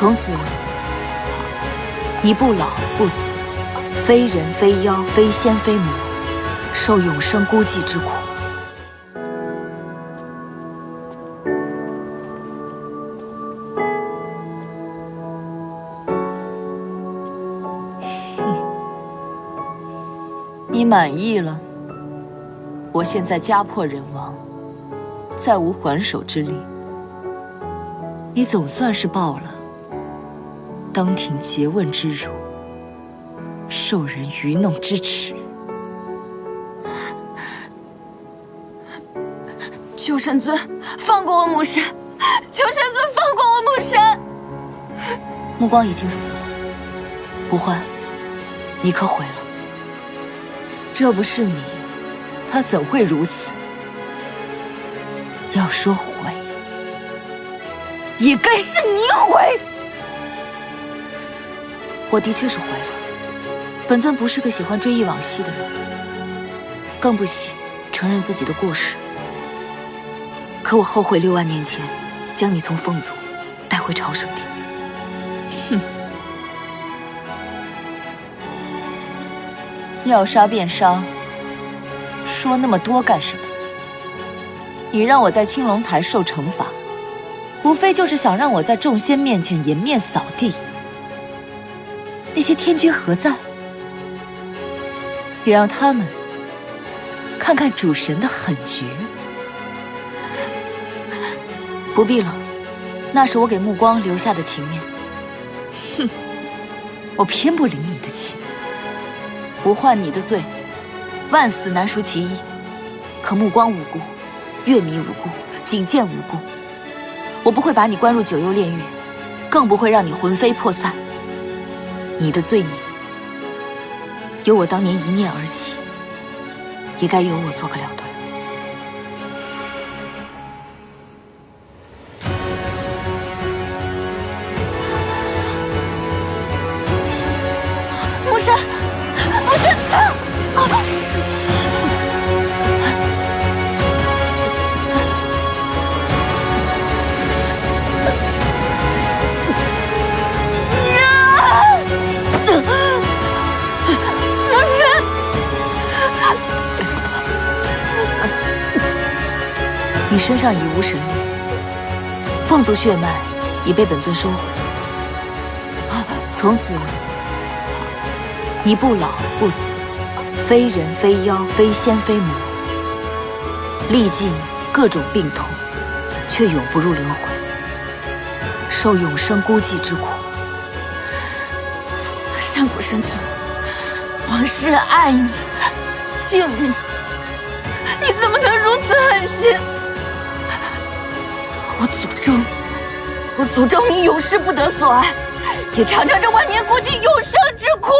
从此，你不老不死，非人非妖非仙非魔，受永生孤寂之苦。你满意了？我现在家破人亡，再无还手之力。你总算是报了当庭诘问之辱，受人愚弄之耻。求神尊放过我母神！求神尊放过我母神！目光已经死了，不换，你可悔了？若不是你，他怎会如此？要说悔，也该是你悔。我的确是悔了。本尊不是个喜欢追忆往昔的人，更不喜承认自己的过失。可我后悔6万年前将你从凤族带回朝圣殿。哼！要杀便杀，说那么多干什么？你让我在青龙台受惩罚，无非就是想让我在众仙面前颜面扫地。那些天君何在？也让他们看看主神的狠绝。不必了，那是我给目光留下的情面。哼，我偏不领你的情。不换你的罪，万死难赎其一。可目光无辜，月迷无辜，景剑无辜。我不会把你关入九幽炼狱，更不会让你魂飞魄散。你的罪孽，由我当年一念而起，也该由我做个了断。母神，母神！你身上已无神力，凤族血脉已被本尊收回。从此，你不老不死，非人非妖非仙非魔，历尽各种病痛，却永不入轮回，受永生孤寂之苦。山谷神尊，王师爱你，敬你，你怎么能如此狠心？我诅咒你永世不得所爱，也尝尝这万年孤寂永生之苦。